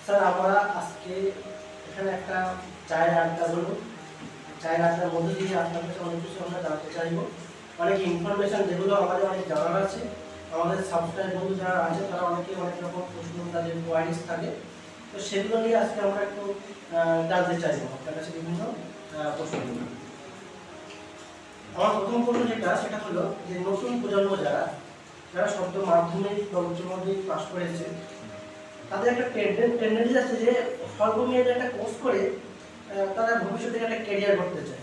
Sir আমরা আজকে এখানে একটা চায়ের আড্ডা বলবো। চায়ের আড্ডার মধ্যে দিয়ে আপনার কাছে অনেক কিছু আমরা জানতে চাইবো, অনেক ইনফরমেশন যেগুলো আমাদের অনেক জানার আছে। আমাদের সাবস্ক্রাইব বন্ধু যারা আছে তারা অনেকে অনেক রকম প্রশ্ন তাদের কোয়ারিজ থাকে, তো সেগুলো নিয়ে আজকে আমরা একটু জানতে চাইবো আপনার কাছে বিভিন্ন প্রশ্নগুলো। আমার প্রথম প্রশ্ন যেটা সেটা হলো যে নতুন প্রজন্ম যারা যারা সদ্য মাধ্যমিক বা উচ্চ মাধ্যমিক পাস করেছে তাদের একটা টেন্ডেন্সি আছে যে সর্বমেয়াদী একটা কোর্স করে তারা ভবিষ্যতে একটা ক্যারিয়ার করতে চায়।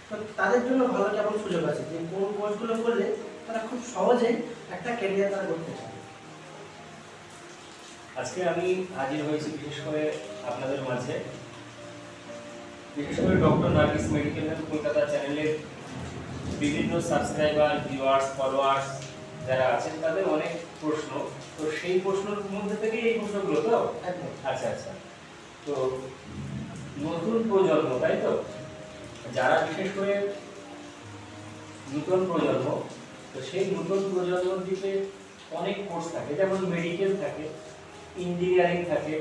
তো তাদের জন্য ভালো কেমন সুযোগ আছে যে কোন কোর্সগুলো করলে তারা খুব সহজেই একটা ক্যারিয়ার তারা করতে চায়? আজকে আমি হাজির হয়েছি বিশেষ করে আপনাদের মাঝে, বিশেষ করে doctor Nargis medical health Kolkata চ্যানেলের বিভিন্ন সাবস্ক্রাইবার, ভিউয়ার্স, ফলোয়ার্স যারা আছেন তাদের অনেক প্রশ্ন। তো সেই প্রশ্নের মধ্যে থেকে এই প্রশ্নগুলো তো আচ্ছা আচ্ছা, তো নতুন প্রজন্ম, তাই তো, যারা বিশেষ করে নতুন প্রজন্ম, তো সেই নতুন প্রজন্মের দিকে অনেক কোর্স থাকে, যেমন মেডিকেল থাকে, ইঞ্জিনিয়ারিং থাকে,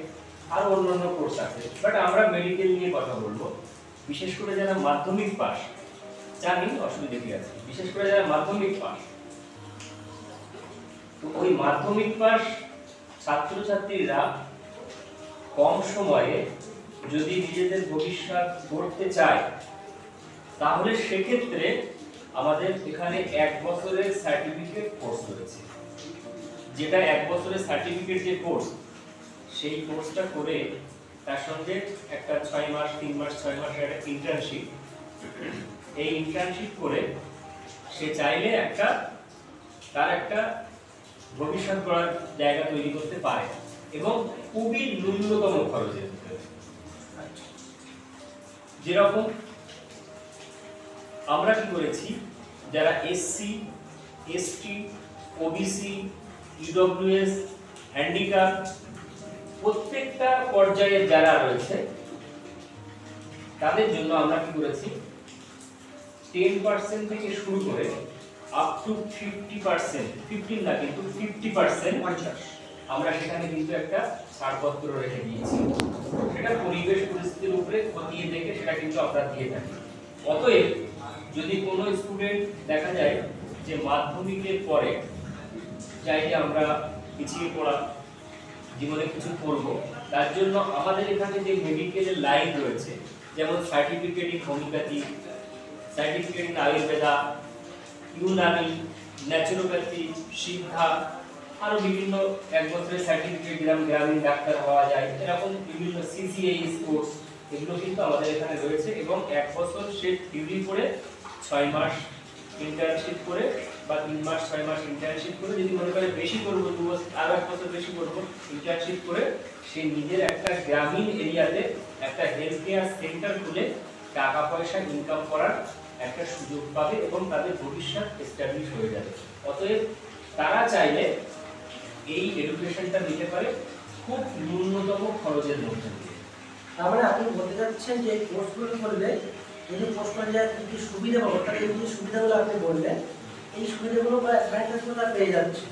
আর অন্যান্য কোর্স আছে। বাট আমরা মেডিকেল নিয়ে কথা বলবো। বিশেষ করে যারা মাধ্যমিক পাস, জানি অসুবিধা কি আছে, বিশেষ করে যারা মাধ্যমিক পাস, তো ওই মাধ্যমিক পাস ছাত্রছাত্রীরা কম সময়ে যদি নিজেদের ভবিষ্যৎ গড়তে চায় তাহলে সেক্ষেত্রে আমাদের এখানে 1 বছরের সার্টিফিকেট কোর্স রয়েছে, যেটা 1 বছরের সার্টিফিকেট যে কোর্স, সেই কোর্সটা করে তার সঙ্গে একটা 6 মাস 3 মাস 6 মাসের একটা ইন্টার্নশিপ, এই ইন্টার্নশিপ করে সে চাইলে তার একটা ভবিষ্যৎ গড়ার জায়গা তৈরি করতে পারে এবং খুবই ন্যূনতম খরচে। যেরকম আমরা কি করেছি, যারা SC, ST, OBC, EWS, handicap, প্রত্যেকটা পর্যায়ে যারা রয়েছে তাদের জন্য আমরা কি করেছি, 10% থেকে শুরু করে আপ টু 50%, 15 না কিন্তু 50% আমরা সেখানে কিন্তু একটা ছাড়পত্র রেখে দিয়েছি। সেটা পরিবেশ পরিস্থিতির উপরে খতিয়ে দেখে সেটা কিন্তু আমরা দিয়ে থাকি। অতএব যদি কোনো স্টুডেন্ট দেখা যায় যে মাধ্যমিকের পরে চাই যে আমরা পিছিয়ে পড়া জীবনে কিছু করব, তার জন্য আমাদের এখানে যে মেডিকেলের লাইন রয়েছে, যেমন certificate in homeopathy, certificate in Ayurveda, Unani, naturopathy, Siddha, আরো বিভিন্ন 1 বছরের সার্টিফিকেট, যেরকম গ্রামীণ ডাক্তার হওয়া যায়, এরকম বিভিন্ন সিসিএইচ কোর্স, এগুলো কিন্তু আমাদের এখানে রয়েছে। এবং 1 বছর সে থিওরি করে 6 মাস ইন্টার্নশিপ করে বা 3 মাস 6 মাস ইন্টার্নশিপ করে, যদি মনে করে বেশি করবো 2 বছর আরো 1 বছর বেশি করবো ইন্টার্নশিপ করে, সে নিজের একটা গ্রামীণ এরিয়াতে একটা হেলথ কেয়ার সেন্টার খুলে টাকা পয়সা ইনকাম করার একটা সুযোগ পাবে এবং তাদের ভবিষ্যৎ এস্টাবলিশ হয়ে যাবে। অতএব তারা চাইলে এই এডুকেশনটা নিতে পারে খুব ন্যূনতম খরচের মধ্যে দিয়ে। তার মানে আপনি বলতে চাচ্ছেন যে এই কোর্সগুলো করলে যদি কোর্স করে যায় কি সুবিধা পাবো, তাহলে এই যে সুবিধাগুলো আপনি বললেন এই সুবিধাগুলো বা অ্যাডভান্টেজগুলো তারা পেয়ে যাচ্ছে।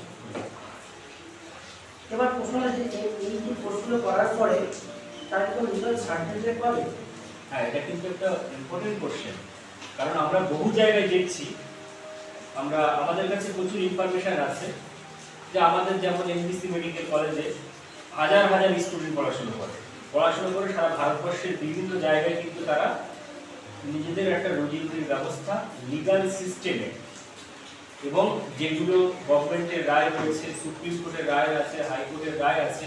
এবার প্রশ্ন হলো যে এই যে কোর্সগুলো করার পরে তার কোনো রেজাল্ট সার্টিফিকেট পাবে? হ্যাঁ, এটা কিন্তু একটা ইম্পর্টেন্ট কোশ্চেন, কারণ আমরা বহু জায়গায় দেখছি, আমাদের কাছে প্রচুর ইনফরমেশন আছে যে আমাদের যেমন এমবিসি মেডিকেল কলেজে হাজার হাজার স্টুডেন্ট পড়াশোনা করে সারা ভারতবর্ষের বিভিন্ন জায়গায় কিন্তু তারা নিজেদের একটা রুজি রুটির ব্যবস্থা লিগাল সিস্টেমে, এবং যেগুলো গভর্নমেন্টের রায় রয়েছে, সুপ্রিম কোর্টের রায় আছে, হাইকোর্টের রায় আছে,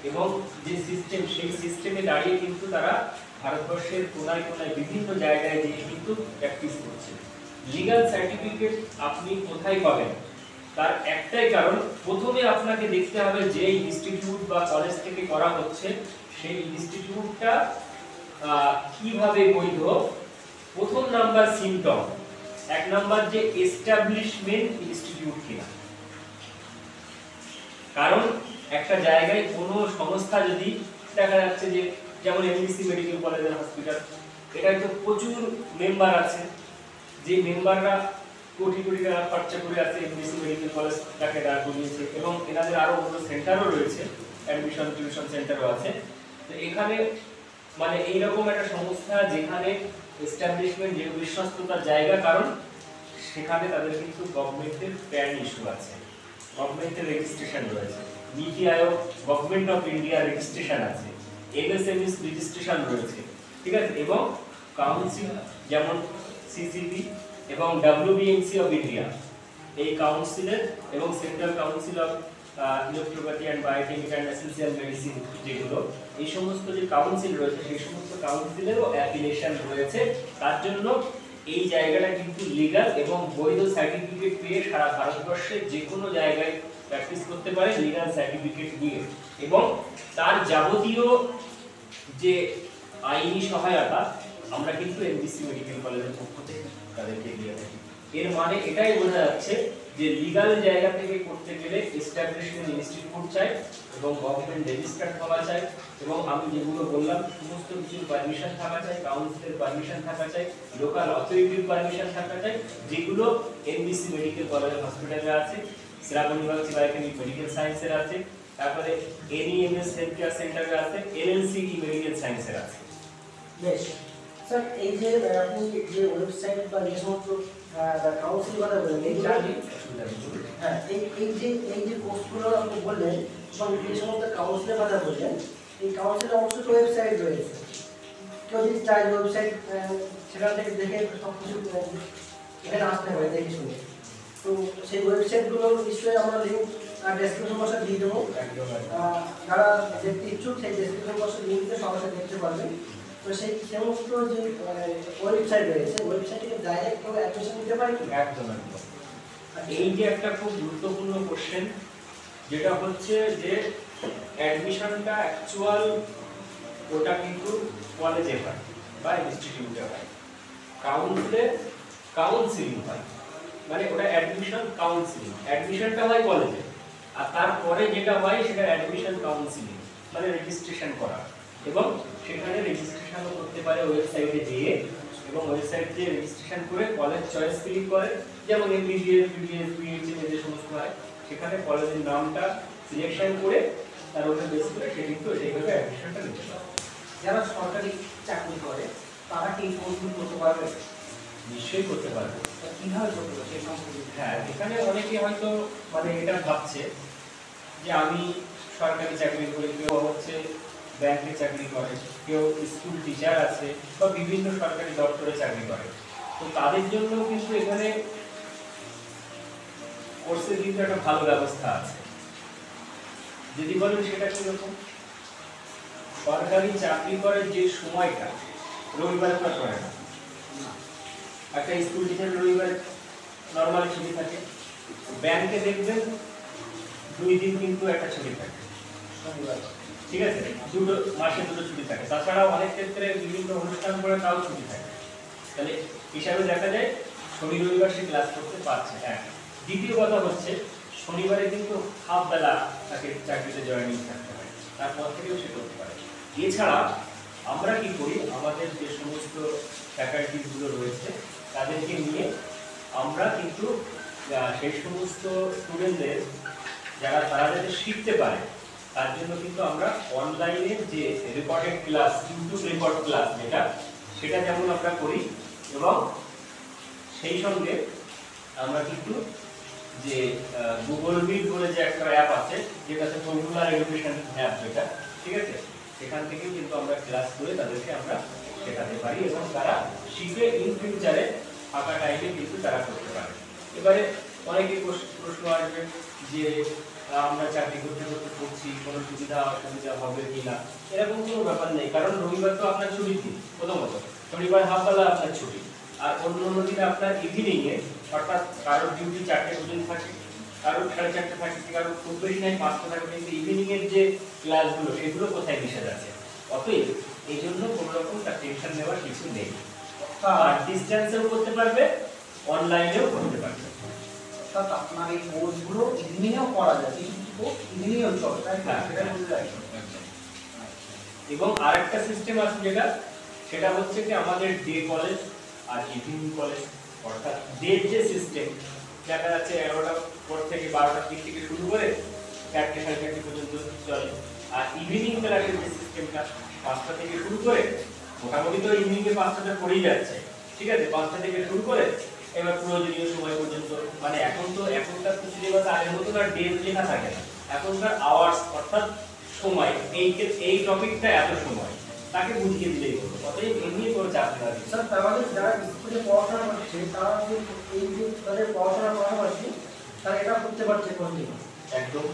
এবং যে সিস্টেম, সেই সিস্টেমে দাঁড়িয়ে কিন্তু তারা ভারতবর্ষের কোনায় কোনায় বিভিন্ন জায়গায় গিয়ে কিন্তু প্র্যাকটিস করছে। লিগাল সার্টিফিকেট আপনি কোথায় পাবেন, তার একটাই কারণ, প্রথমে আপনাকে দেখতে হবে যে ইনস্টিটিউট বা কলেজ থেকে করা হচ্ছে সেই ইনস্টিটিউটটা কিভাবে বৈধ। প্রথম নাম্বার সিম্পটম, 1 নাম্বার যে এস্টাবলিশমেন্ট ইনস্টিটিউট কিনা। কারণ একটা জায়গায় কোনো সংস্থা যদি দেখা যাচ্ছে যে, যেমন এমবিসি মেডিকেল কলেজের হসপিটাল, এটায় তো প্রচুর মেম্বার আছে, যে মেম্বাররা কোটি কোটি টাকা খরচা করে আছে এমবিসি মেডিকেল কলেজটাকে দাঁড় করিয়েছে, এবং এনাদের আরো অন্য সেন্টারও রয়েছে, অ্যাডমিশন টিউশন সেন্টারও আছে। তো এখানে মানে এইরকম একটা সংস্থা যেখানে এস্টাবলিশমেন্ট যে বিশ্বস্ততার জায়গা, কারণ সেখানে তাদের কিন্তু গভর্নমেন্টের প্যান ইস্যু আছে, গভর্নমেন্টের রেজিস্ট্রেশন রয়েছে, নীতি আয়োগ গভর্নমেন্ট অফ ইন্ডিয়া রেজিস্ট্রেশন আছে, এমএসএমইস রেজিস্ট্রেশন রয়েছে, ঠিক আছে, এবং কাউন্সিল যেমন সিসিবি এবং ডব্লিউবিএমসি অফ ইন্ডিয়া, এই কাউন্সিলের এবং central council of electropathy and biochemical and essential medicine, যেগুলো এই সমস্ত যে কাউন্সিল রয়েছে সেই সমস্ত কাউন্সিলেরও অ্যাফিলিয়েশন রয়েছে। তার জন্য এই জায়গাটা কিন্তু লিগ্যাল এবং বৈধ সার্টিফিকেট পেয়ে সারা ভারতবর্ষে যে কোনো জায়গায় প্র্যাকটিস করতে পারে লিগ্যাল সার্টিফিকেট নিয়ে, এবং তার যাবতীয় যে আইনি সহায়তা আমরা কিন্তু এমবিসি মেডিকেল কলেজের পক্ষ থেকে তাদেরকে দিয়ে থাকি। এর মানে এটাই বোঝা যাচ্ছে যে লিগ্যাল জায়গা থেকে করতে গেলে এস্টাবলিশমেন্ট ইনস্টিটিউট চাই এবং গভর্নমেন্ট রেজিস্টার্ড হওয়া চাই, এবং আমি যেগুলো বললাম সমস্ত কিছুর পারমিশন থাকা চাই, কাউন্সিলের পারমিশন থাকা চাই, লোকাল অথরিটির পারমিশন থাকা চাই, যেগুলো এমবিসি মেডিকেল কলেজ হসপিটালে আছে, শ্রাবণী বাগচি বায়োকেমিক মেডিকেল সায়েন্সের আছে, তারপরে এনইএমএস হেলথ কেয়ার সেন্টারে আছে, এলএনসিটি মেডিকেল সায়েন্সের আছে। বেশ স্যার, এই যে আপনি যে ওয়েবসাইট বা যে সমস্ত কাউন্সিল কথা বললেন, এই হ্যাঁ এই যে কোর্সগুলো আপনি বললেন এবং যে সমস্ত কাউন্সিলের কথা বললেন, এই কাউন্সিলের অবশ্যই তো ওয়েবসাইট রয়েছে, কেউ যদি চায় ওয়েবসাইট সেখান থেকে দেখে সব কিছু এখানে আসতে পারে দেখে শুনে, তো সেই ওয়েবসাইটগুলো নিশ্চয়ই আমরা লিঙ্ক ডেসক্রিপশন বক্সে দিয়ে দেবো, যারা দেখতে ইচ্ছুক সেই ডেসক্রিপশন বক্সে লিঙ্ক দিয়ে সবাই দেখতে পারবেন। তো সেই সমস্ত যে ওয়েবসাইট রয়েছে, ওয়েবসাইটে ডাইরেক্ট কেউ অ্যাডমিশন নিতে পারে কি? একদম একদম। এই যে একটা খুব গুরুত্বপূর্ণ কোশ্চেন, যেটা হচ্ছে যে অ্যাডমিশনটা অ্যাকচুয়াল ওটা কিন্তু কলেজে হয় বা ইনস্টিটিউটে হয়, কাউন্সিলিং হয়, মানে ওটা অ্যাডমিশন কাউন্সিলিং, অ্যাডমিশনটা হয় কলেজে, আর তারপরে যেটা হয় সেটা অ্যাডমিশন কাউন্সিলিং মানে রেজিস্ট্রেশন করা, এবং সেখানে রেজিস্ট্রেশনও করতে পারে ওয়েবসাইটে গিয়ে, এবং ওয়েবসাইট দিয়ে রেজিস্ট্রেশন করে কলেজ চয়েস ফিল করে, যেমন এমবিবিএস, বিবিএস, পিএইচডি যে সমস্ত হয়, সেখানে কলেজের নামটা সিলেকশন করে তার উপরে বেস করে সে কিন্তু সেইভাবে অ্যাডমিশনটা নিতে পারে। যারা সরকারি চাকরি করে তারা কি কোর্সগুলো করতে পারবে? নিশ্চয়ই করতে পারবে। কিভাবে করতে পারবে সেই সমস্ত? হ্যাঁ, এখানে অনেকে হয়তো মানে এটা ভাবছে যে আমি সরকারি চাকরি করি, কেউ হচ্ছে ব্যাংকে চাকরি করে, কেউ স্কুল টিচার আছে বা বিভিন্ন সরকারি দপ্তরে চাকরি করে, তো তাদের জন্য কিন্তু এখানে কোর্সের কিন্তু একটা ভালো ব্যবস্থা আছে। যদি বলেন সেটা কিরকম, সরকারি চাকরি করার যে সময়টা রবিবার করে না, একটা স্কুল টিচার রবিবার নর্মালি ছুটি থাকে, ব্যাংকে দেখবেন 2 দিন কিন্তু একটা ছুটি থাকে, ঠিক আছে, মাসে 2 ছুটি থাকে, তাছাড়াও অনেক ক্ষেত্রে বিভিন্ন অনুষ্ঠান করে তাও ছুটি থাকে, তাহলে হিসাবে দেখা যায় শনি রবিবার সে ক্লাস করতে পারছে। হ্যাঁ, দ্বিতীয় কথা হচ্ছে শনিবারে কিন্তু হাফ বেলা তাকে চাকরিতে জয়েনিং থাকতে হয়, তারপর থেকেও সে করতে পারে। এছাড়া আমরা কি করি, আমাদের যে সমস্ত ফ্যাকাল্টিসগুলো রয়েছে তাদেরকে নিয়ে আমরা কিন্তু সেই সমস্ত স্টুডেন্টদের তারা যাতে শিখতে পারে তার জন্য কিন্তু আমরা অনলাইনে যে recorded class, YouTube record class সেটা যেমন আমরা করি, এবং সেই সঙ্গে আমরা কিন্তু যে গুগল মিট বলে যে একটা অ্যাপ আছে, যেটাতে পপুলার এডুকেশন অ্যাপ, যেটা ঠিক আছে, সেখান থেকে কিন্তু আমরা ক্লাস করে তাদেরকে আমরা শেখাতে পারি, এবং তারা শিখে ইন ফিউচারে ফাঁকা টাইমে কিন্তু তারা করতে পারে। এবারে অনেকেই প্রশ্ন আসবে যে আমরা চাকরি করতে করতে করছি, কোনো সুবিধা অসুবিধা হবে কিনা, এরকম কোনো ব্যাপার নেই, কারণ রবিবার তো আপনার ছুটি দিন, প্রথমত শনিবার হাফ বেলা আপনার ছুটি, আর অন্য দিনে আপনার ইভিনিংয়ে, অর্থাৎ কারোর ডিউটি 4টে পর্যন্ত থাকে, কারোর 4:30 থাকে, কারোর খুব বেশি নাই 5টা থাকে, কিন্তু ইভিনিংয়ের যে ক্লাসগুলো সেগুলো কোথায় মিশে যাচ্ছে, অতএব এই জন্য কোনো রকম তার টেনশন নেওয়ার কিছু নেই, আর ডিসটেন্সেও করতে পারবে, অনলাইনেও করতে পারবে। অর্থাৎ আপনার এই কোর্সগুলো ইভিনিংয়েও করা যায়, কিন্তু ইভিনিংয়েও চলে, তাই না? সেটা বলতে চাই। এবং আরেকটা সিস্টেম আছে সেটা হচ্ছে কি আমাদের ডে কলেজ আর ইভিনিং কলেজ, অর্থাৎ ডে যে সিস্টেম দেখা যাচ্ছে 11টার পর থেকে 12টার দিক থেকে শুরু করে 4টে সাড়ে 4টে পর্যন্ত চলে, আর ইভিনিং ক্লাসের যে সিস্টেমটা 5টা থেকে শুরু করে মোটামুটি তো ইভিনিং এ 5টা পড়েই যাচ্ছে, ঠিক আছে, 5টা থেকে শুরু করে এবার প্রয়োজনীয় সময় পর্যন্ত, মানে এখন তো এখনকার তো সিলেবাস আগের মতো আর ডেজ লেখা থাকে না, এখনকার আওয়ার্স অর্থাৎ সময়, এই টপিকটা এত সময় তাকে বুঝিয়ে দিলেই হলো, অতএব এমনি কোনো চাপ না। স্যার আমাদের যারা স্কুলে পড়াশোনা করছে তারা এই যে তাদের পড়াশোনার পাশাপাশি তারা এটা করতে পারছে কন্টিনিউ একদম।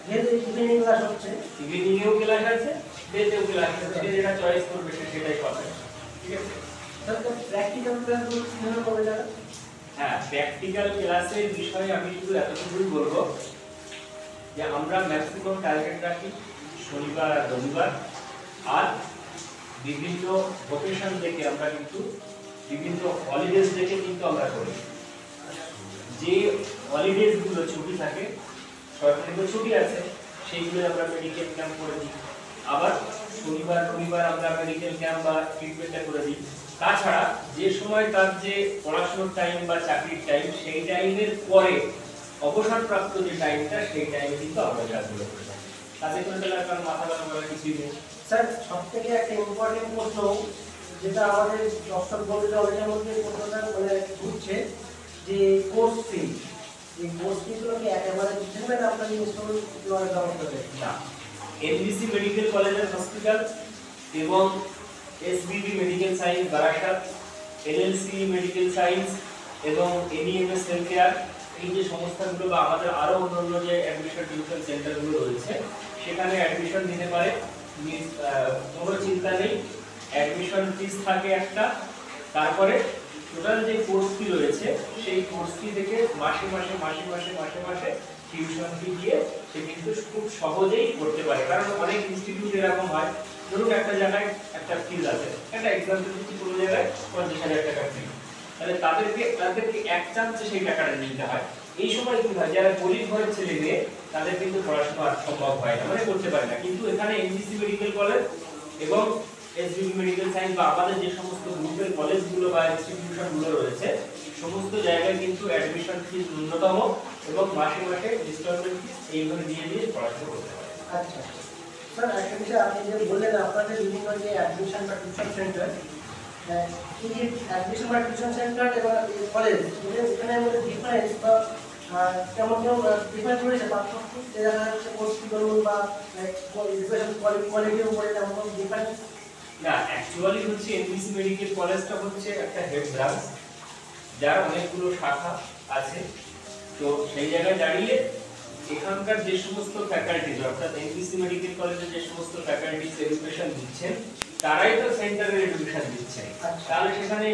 যেহেতু ইভিনিং ক্লাস হচ্ছে, ইভিনিংয়েও ক্লাস আছে, ডেতেও ক্লাস আছে, যে যেটা চয়েস করবে সে সেটাই পাবে, ঠিক আছে। স্যার তো প্র্যাকটিক্যাল ক্লাসগুলো কিভাবে করবে যারা? হ্যাঁ, প্র্যাকটিক্যাল ক্লাসের বিষয়ে আমি শুধু এতটুকুই বলবো যে আমরা ম্যাক্সিমাম টার্গেট রাখি শনিবার আর রবিবার, আর বিভিন্ন ভোকেশন দেখে আমরা কিন্তু বিভিন্ন হলিডেজ দেখে কিন্তু আমরা করি। যে হলিডেজ গুলো ছুটি থাকে, সরকারি তো ছুটি আছে, সেইগুলো আমরা মেডিকেল ক্যাম্প করে দিই, আবার শনিবার রবিবার আমরা মেডিকেল ক্যাম্প বা ট্রিটমেন্টটা করে দিই। তাছাড়া যে সময় তার যে পড়াশোনার টাইম বা চাকরির টাইম, সেই টাইমের পরে অবসরপ্রাপ্ত যে টাইমটা, সেই টাইমে কিন্তু আমরা কাজগুলো করে থাকি। তাতে করে তাহলে কারণ মাথা ব্যথা করার কিছুই নেই। স্যার সবথেকে একটা ইম্পর্টেন্ট প্রশ্ন যেটা আমাদের দর্শক বন্ধুদের অনেকের মধ্যে প্রশ্নটা মানে ঘুরছে যে কোর্স ফি, এই কোর্স ফিগুলো কি একেবারে দিতে হবে না আপনার ইনস্টলমেন্ট জমা করবে? না, MBC medical college and hospital এবং SBB medical science Barasat, LLC medical science এবং এনইএমএস হেলথ কেয়ার, এই যে সংস্থাগুলো বা আমাদের আরো অন্যান্য যে অ্যাডমিশন টিউশন সেন্টারগুলো রয়েছে সেখানে অ্যাডমিশন নিতে পারে, কোনো চিন্তা নেই। অ্যাডমিশন ফিস থাকে একটা, তারপরে টোটাল যে কোর্স ফি রয়েছে সেই কোর্স ফি থেকে মাসে মাসে টিউশন ফি দিয়ে সে কিন্তু খুব সহজেই করতে পারে। কারণ অনেক ইনস্টিটিউট এরকম হয়, ধরুন একটা জায়গায় একটা ফিস আছে, একটা এক্সাম্পল দিচ্ছি, কোনো জায়গায় 50,000 টাকা ফি, তাহলে তাদেরকে এক চান্সে সেই টাকাটা নিতে হয়। এই সময় কি হয়, যারা গরিব ঘরের ছেলে মেয়ে তাদের কিন্তু পড়াশোনা সম্ভব হয় না, মানে করতে পারে না। কিন্তু এখানে এমবিসি মেডিকেল কলেজ এবং এসবিবি মেডিকেল সায়েন্স বা আমাদের যে সমস্ত গ্রুপের কলেজগুলো বা ইনস্টিটিউশনগুলো রয়েছে সমস্ত জায়গায় কিন্তু অ্যাডমিশন ফিস ন্যূনতম এবং মাসে ইনস্টলমেন্ট ফিস এইভাবে দিয়ে পড়াশোনা করতে পারে। আচ্ছা স্যার, একটা বিষয় আপনি যে বললেন আপনাদের বিভিন্ন যে অ্যাডমিশন বা টিউশন সেন্টার, এই যে অ্যাডমিশন বা টিউশন সেন্টার এবং কলেজ, এখানের মধ্যে ডিফারেন্স বা কেমন ডিফারেন্স রয়েছে পার্থক্য, যে দেখা যাচ্ছে কোর্স ফি বলুন বা এডুকেশন কোয়ালিটির উপরে তেমন কোনো ডিফারেন্স? না, অ্যাকচুয়ালি হচ্ছে এমবিসি মেডিকেল কলেজটা হচ্ছে একটা হেড ব্রাঞ্চ যার অনেকগুলো শাখা আছে। তো সেই জায়গায় দাঁড়িয়ে এখানকার যে সমস্ত ফ্যাকাল্টিজ অর্থাৎ এমবিসি মেডিকেল কলেজের যে সমস্ত ফ্যাকাল্টিজ এডুকেশন দিচ্ছেন তারাই তো সেন্টারের এডুকেশন দিচ্ছেন, তাহলে সেখানে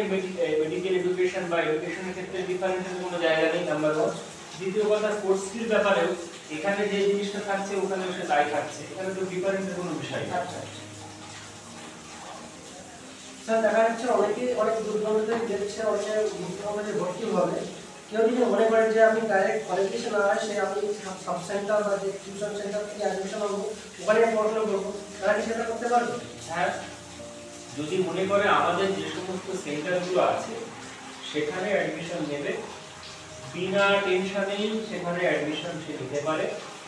মেডিকেল এডুকেশন বা এডুকেশনের ক্ষেত্রে ডিফারেন্সের কোনো জায়গা নেই, নাম্বার 1। দ্বিতীয় কথা, কোর্স ফির ব্যাপারেও এখানে যে জিনিসটা থাকছে ওখানেও সে তাই থাকছে, এখানে তো ডিফারেন্সের কোনো বিষয় নেই। আচ্ছা স্যার, দেখা যাচ্ছে অনেক দূর দূরান্তে দেখছে, অনেকে কলেজে ভর্তি হবে, কেউ যদি মনে করেন যে আমি ডাইরেক্ট কলেজে না আসে আমি সাব সেন্টার বা যে টিউশন সেন্টার থেকে অ্যাডমিশন হবো, ওখানে পড়াশোনা করবো, তারা কি সেটা করতে পারবে? হ্যাঁ, যদি মনে করে আমাদের যে সমস্ত সেন্টারগুলো আছে সেখানে অ্যাডমিশন নেবে, বিনা টেনশনেই সেখানে অ্যাডমিশন সে নিতে পারে।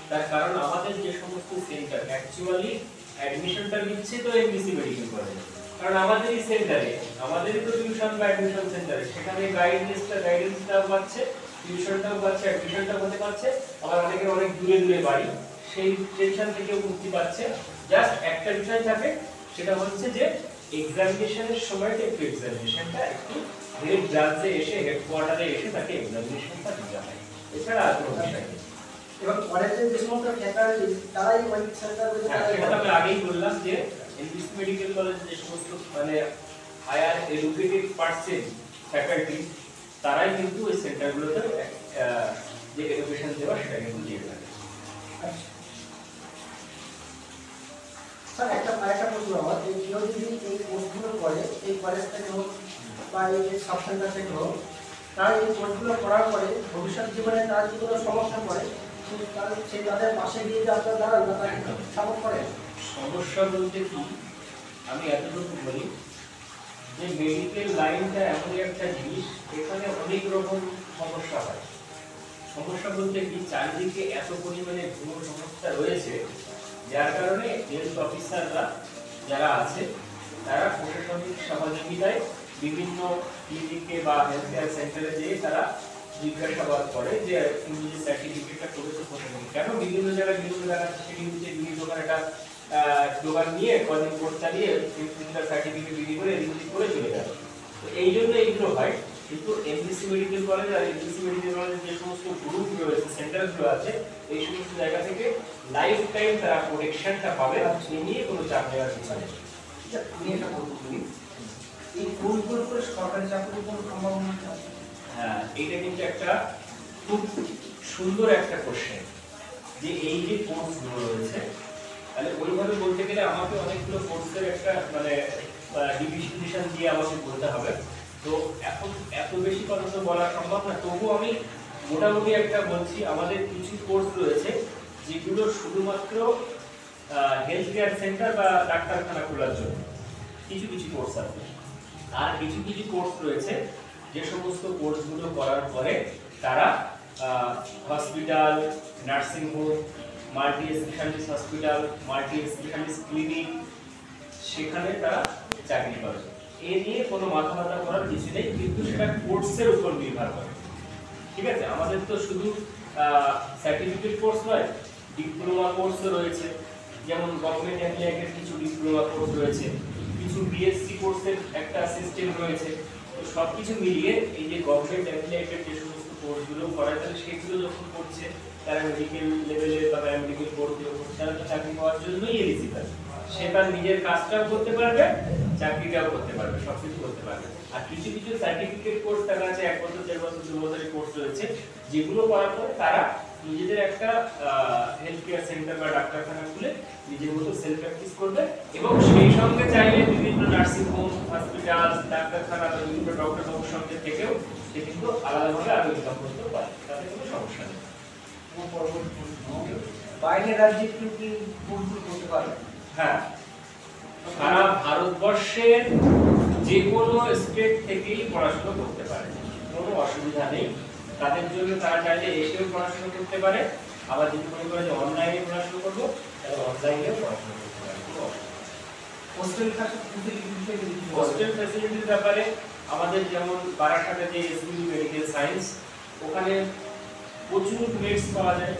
তার কারণ আমাদের যে সমস্ত সেন্টার অ্যাকচুয়ালি অ্যাডমিশনটা নিচ্ছে তো এমবিসি মেডিকেল কলেজে, কারণ আমাদেরই সেন্টারে, আমাদেরই তো টিউশন বা অ্যাডমিশন সেন্টারে, সেখানে গাইডেন্সটাও পাচ্ছে, টিউশনটাও পাচ্ছে, অ্যাডমিশনটাও হতে পারছে, আবার অনেকের অনেক দূরে বাড়ি, সেই টেনশন থেকেও মুক্তি পাচ্ছে। জাস্ট একটা বিষয় থাকে, সেটা হচ্ছে যে এক্সামিনেশনের সময়টা একটু এক্সামিনেশনটা একটু হেড ব্রাঞ্চে এসে হেডকোয়ার্টারে এসে তাকে এক্সামিনেশনটা দিতে হয়, এছাড়া আর কোনো বিষয় নেই। এবং কলেজের যে সমস্ত ফ্যাকাল্টি তারাই ওই সেন্টারগুলোতে, সেটা আমি আগেই বললাম যে এমবিসি মেডিকেল কলেজে যে সমস্ত মানে হায়ার এডুকেটেড পার্সন ফ্যাকাল্টি তারাই কিন্তু ওই সেন্টারগুলোতে যে এডুকেশন দেওয়া সেটা কিন্তু দিয়ে থাকে। স্যার একটা প্রশ্ন আমার, যে কেউ যদি এই কোর্সগুলো করে এই কলেজ থেকে হোক বা এই যে সাব সেন্টার থেকে হোক, তারা এই কোর্সগুলো করার পরে ভবিষ্যৎ জীবনে তার যদি কোনো সমস্যা পড়ে সে তাদের পাশে গিয়ে যে আপনার দাঁড়ান বা তাকে সাপোর্ট করে? সমস্যা বলতে কি, আমি এতটুকু বলি যে মেডিকেল লাইনটা এমনই একটা জিনিস, এখানে অনেক রকম সমস্যা হয়। সমস্যা বলতে কি, চারিদিকে এত পরিমাণে ভুয়ো সমস্যা রয়েছে যার কারণে হেলথ অফিসাররা যারা আছে তারা প্রশাসনিক সহযোগিতায় বিভিন্ন ক্লিনিকে বা হেলথ কেয়ার সেন্টারে যেয়ে তারা জিজ্ঞাসাবাদ করে যে তুমি যে সার্টিফিকেটটা করেছো কোথায় থেকে, কেন বিভিন্ন জায়গায় বিভিন্ন জায়গায় সেটি হচ্ছে বিভিন্ন দোকান একটা দোকান নিয়ে কদিন কোর্স চালিয়ে সার্টিফিকেট বিক্রি করে এদিক করে চলে যাবে। তো এই জন্য এইগুলো হয়। কিন্তু এমবিসি মেডিকেল কলেজ আর এমবিসি মেডিকেল কলেজের যে সমস্ত গ্রুপ রয়েছে, সেন্টারগুলো আছে, এই সমস্ত জায়গা থেকে লাইফ টাইম তারা প্রোটেকশনটা পাবে, এই নিয়ে কোনো চাপ নেওয়ার কিছু নেই। আমি এটা বলতে পারি, এই কোর্সগুলো করে সরকারি চাকরির কোনো সম্ভাবনা আছে? হ্যাঁ, এটা কিন্তু একটা খুব সুন্দর একটা কোশ্চেন, যে এই যে কোর্সগুলো রয়েছে, তাহলে ওইভাবে বলতে গেলে আমাকে অনেকগুলো কোর্সের একটা মানে ডিভিশন দিয়ে আমাকে বলতে হবে। তো এখন এত বেশি কথা তো বলা সম্ভব না, তবুও আমি মোটামুটি একটা বলছি। আমাদের কিছু কোর্স রয়েছে যেগুলো শুধুমাত্র হেলথ কেয়ার সেন্টার বা ডাক্তারখানা খোলার জন্য, কিছু কিছু কোর্স আছে। আর কিছু কিছু কোর্স রয়েছে যে সমস্ত কোর্সগুলো করার পরে তারা hospital, nursing home, multi specialist hospital, multi specialist clinic, সেখানে তারা চাকরি করে। এ নিয়ে কোনো মাথা ব্যথা করার কিছু নেই, কিন্তু সেটা কোর্সের উপর নির্ভর করে। ঠিক আছে, আমাদের তো শুধু সার্টিফিকেট কোর্স নয়, ডিপ্লোমা কোর্সও রয়েছে। যেমন গভর্নমেন্ট অ্যাপ্লাইডের কিছু ডিপ্লোমা কোর্স রয়েছে, কিছু বিএসসি কোর্সের একটা সিস্টেম রয়েছে। তো সবকিছু মিলিয়ে এই যে গভর্নমেন্ট অ্যাপ্লাইডের যে সমস্ত কোর্সগুলো করায়, তাহলে সেগুলো যখন করছে তারা মেডিকেল লেভেলে বা প্যারামেডিকেল কোর্সগুলো করছে, তারা তো চাকরি পাওয়ার জন্যই এলিজিবল। সে তার নিজের কাজটাও করতে পারবে, চাকরিটাও করতে পারবে, সবকিছু করতে পারবে। আর কিছু কিছু সার্টিফিকেট কোর্স দেখা আছে 1 বছর, 1.5 বছর, 2 বছরের কোর্স রয়েছে, যেগুলো করার পরে তারা নিজেদের একটা হেলথ কেয়ার সেন্টার বা ডাক্তারখানা খুলে নিজের মতো সেলফ প্র্যাকটিস করবে, এবং সেই সঙ্গে চাইলে বিভিন্ন নার্সিং হোম, হসপিটাল, ডাক্তারখানা বা বিভিন্ন ডক্টর বাবুর সঙ্গে থেকেও সে কিন্তু আলাদাভাবে আরো ইনকাম করতে পারে, তাতে কোনো সমস্যা নেই। বাইরের রাজ্যে কি কোর্সগুলো করতে পারবে? হ্যাঁ, সারা ভারতবর্ষের যে কোনো স্টেট থেকেই পড়াশোনা করতে পারে, কোনো অসুবিধা নেই। তাদের জন্য তারা চাইলে এসেও পড়াশোনা করতে পারে, আবার যদি মনে করে যে অনলাইনে পড়াশোনা করবো, তাহলে অনলাইনেও পড়াশোনা করতে পারে, কোনো অসুবিধা নেই। হোস্টেল ফ্যাসিলিটির ব্যাপারে আমাদের যেমন বারাসাতে যে এসবিবি মেডিকেল সায়েন্স, ওখানে প্রচুর বেডস পাওয়া যায়,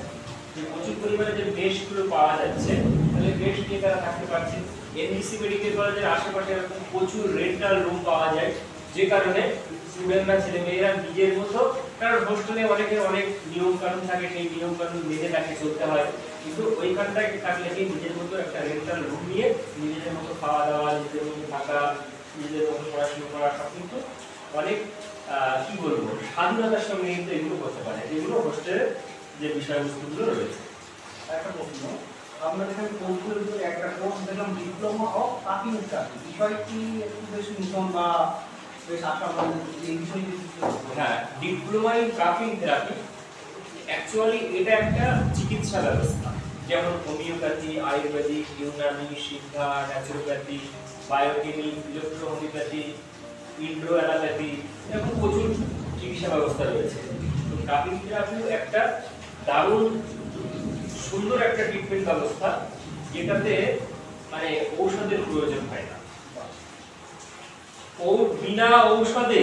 যে প্রচুর পরিমাণে যে বেডসগুলো পাওয়া যাচ্ছে, তাহলে বেডস নিয়ে তারা থাকতে পারছে। এনবিসি মেডিকেল কলেজের আশেপাশে এরকম প্রচুর রেন্টাল রুম পাওয়া যায়, যে কারণে স্টুডেন্টরা, ছেলে মেয়েরা নিজের মতো, কারণ হোস্টেলে অনেকের অনেক নিয়ম কানুন থাকে, সেই নিয়ম কানুন মেনে তাকে চলতে হয়, কিন্তু ওইখানটায় থাকলে কি নিজের মতো একটা রেন্টাল রুম নিয়ে নিজেদের মতো খাওয়া দাওয়া, নিজেদের মতো থাকা, নিজেদের মতো পড়াশোনা করা, সব কিন্তু অনেক কি বলবো স্বাধীনতার সঙ্গে কিন্তু এগুলো করতে পারে, যেগুলো হোস্টেলের যে বিষয়বস্তুগুলো রয়েছে। একটা প্রশ্ন, আপনাদের এখানে কোর্সগুলোর ভিতরে একটা কোর্স দেখলাম ডিপ্লোমা অফ কাপিং থেরাপি, বিষয়টি একটু বেশ নতুন বা বেশ আশাবাদী, এই বিষয়টি হ্যাঁ, diploma in cupping therapy actually এটা একটা চিকিৎসা ব্যবস্থা, যেমন হোমিওপ্যাথি, আয়ুর্বেদিক, ইউনানি, সিদ্ধা, ন্যাচুরোপ্যাথি, বায়োকেমিক, ইলেকট্রোহোমিওপ্যাথি, ইন্ডো অ্যালোপ্যাথি, এরকম প্রচুর চিকিৎসা ব্যবস্থা রয়েছে। তো কাপিং থেরাপিও একটা দারুণ সুন্দর একটা ট্রিটমেন্ট ব্যবস্থা, যেটাতে মানে ঔষধের প্রয়োজন হয় না। ও বিনা ঔষধে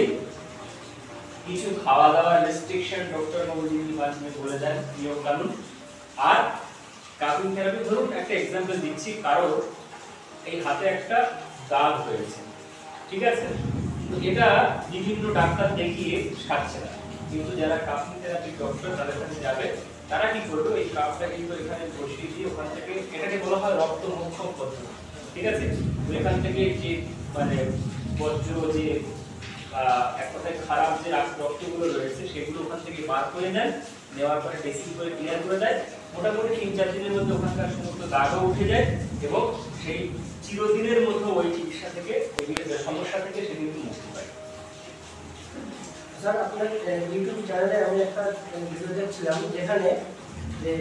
কিছু খাওয়া দাওয়ার রেস্ট্রিকশন ডক্টর বাবু যিনি মাঝে বলে দেন, নিয়ম কানুন। আর কাপিং থেরাপি, ধরুন একটা এক্সাম্পল দিচ্ছি, কারো এই হাতে একটা দাগ হয়েছে, ঠিক আছে, তো এটা বিভিন্ন ডাক্তার দেখিয়ে সারছে না, কিন্তু যারা কাপিং থেরাপি ডক্টর তাদের কাছে যাবে, তারা কি করবে, এই কাপটা কিন্তু এখানে বসিয়ে দিয়ে ওখান থেকে, এটাকে বলা হয় রক্ত মোক্ষম পদ্ধতি, ঠিক আছে, এখান থেকে যে মানে বজ্র, যে এক কথায় খারাপ যে রক্তগুলো রয়েছে, সেগুলো ওখান থেকে বার করে নেন, নেওয়ার পরে ড্রেসিং করে ক্লিয়ার করে দেয়। মোটামুটি 3-4 দিনের মধ্যে ওখানকার সমস্ত দাগও উঠে যায়, এবং সেই চিরদিনের মধ্যে ওই চিকিৎসা থেকে, ওই সমস্যা থেকে সে কিন্তু মুক্তি পায়। স্যার, আপনার ইউটিউব চ্যানেলে আমি একটা ভিডিও দেখছিলাম, যেখানে যে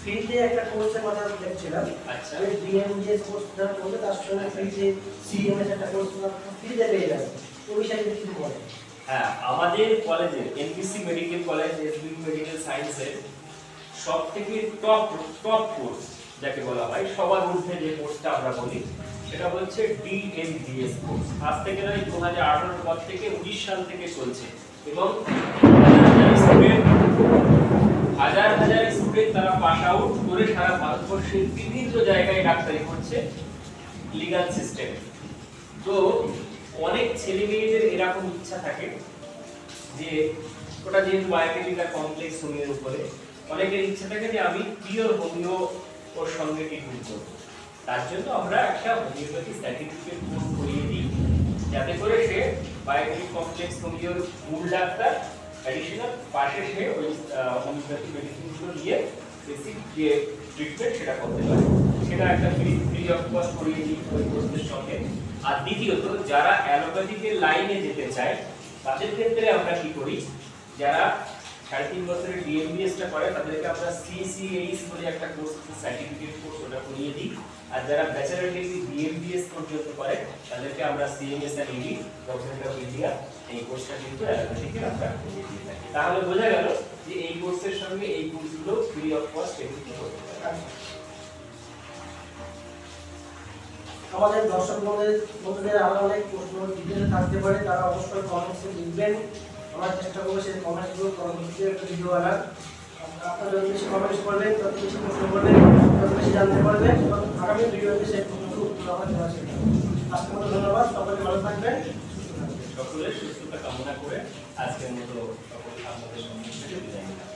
ফ্রিতে একটা কোর্সের কথা দেখছিলাম। আচ্ছা, ওই ডিএমজিএস কোর্স যারা করবে তার সঙ্গে ফ্রিতে সিএমএস একটা কোর্স ফ্রিতে পেয়ে যাবে, ওই বিষয়ে কিছু বলেন। হ্যাঁ, আমাদের কলেজে NBC medical college, SBB medical সায়েন্সের সবথেকে টপ কোর্স যাকে বলা হয় সবার ঊর্ধ্বে যে কোর্সটা আমরা বলি সেটা হচ্ছে ডিএমবিএস কোর্স। আজ থেকে নয়, 2018 পর থেকে 19 সাল থেকে চলছে এবং হাজার হাজার স্টুডেন্ট তারা পাস আউট করে সারা ভারতবর্ষের বিভিন্ন জায়গায় ডাক্তারি করছে লিগ্যাল সিস্টেমে। তো অনেক ছেলে মেয়েদের এরকম ইচ্ছা থাকে যে ওটা যেহেতু বায়োকেমিক আর কমপ্লেক্স হোমিওর উপরে, অনেকের ইচ্ছা থাকে যে আমি পিওর হোমিও ওর সঙ্গে ট্রিটমেন্ট করব। তার জন্য আমরা একটা হোমিওপ্যাথি সার্টিফিকেট কোর্স করিয়ে দিই, যাতে করে সে বায়োকেমিক কমপ্লেক্স হোমিওর মূল ডাক্তার অ্যাডিশনাল পাশে সে ওই হোমিওপ্যাথি মেডিসিনগুলো নিয়ে বেসিক যে ট্রিটমেন্ট সেটা করতে পারে। সেটা একটা ফ্রি অফ কস্ট করিয়ে দিই ওই কোর্সের সঙ্গে। আর দ্বিতীয়ত, যারা অ্যালোপ্যাথিকের লাইনে যেতে চায় তাদের ক্ষেত্রে আমরা কি করি, যারা 3.5 বছরের ডিএমবিএসটা করে তাদেরকে আমরা সিসিএইচ বলে একটা কোর্স, সার্টিফিকেট কোর্স, ওটা করিয়ে দিই। আর যারা ব্যাচেলর ডিগ্রি ডিএমবিএস পর্যন্ত করে তাদেরকে আমরা সিএমএস আর ইডি ডক্টরেট অফ ইন্ডিয়া এই কোর্সটা কিন্তু অ্যালোপ্যাথিকে আমরা করিয়ে দিয়ে থাকি। তাহলে বোঝা গেল যে এই কোর্সের সঙ্গে এই কোর্সগুলো ফ্রি অফ কস্ট এগুলো করতে পারে। আমাদের দর্শক বন্ধুদের আরো অনেক প্রশ্ন ডিটেইলে থাকতে পারে, তারা অবশ্যই কমেন্টসে লিখবেন। আমরা চেষ্টা করবো সেই কমেন্টসগুলো পরবর্তীতে একটা ভিডিও আনার। আপনারা যত বেশি কমেন্টস করবেন, তত বেশি প্রশ্ন করবেন, তত বেশি জানতে পারবেন এবং আগামী ভিডিওতে সেই প্রশ্নগুলো উত্তর আমরা দেওয়ার চেষ্টা করব। আজকের মতো ধন্যবাদ, সকলে ভালো থাকবেন, সুস্থ থাকবেন। সকলের সুস্থতা কামনা করে আজকের মতো সকল আপনাদের সঙ্গে বিদায় নিলাম।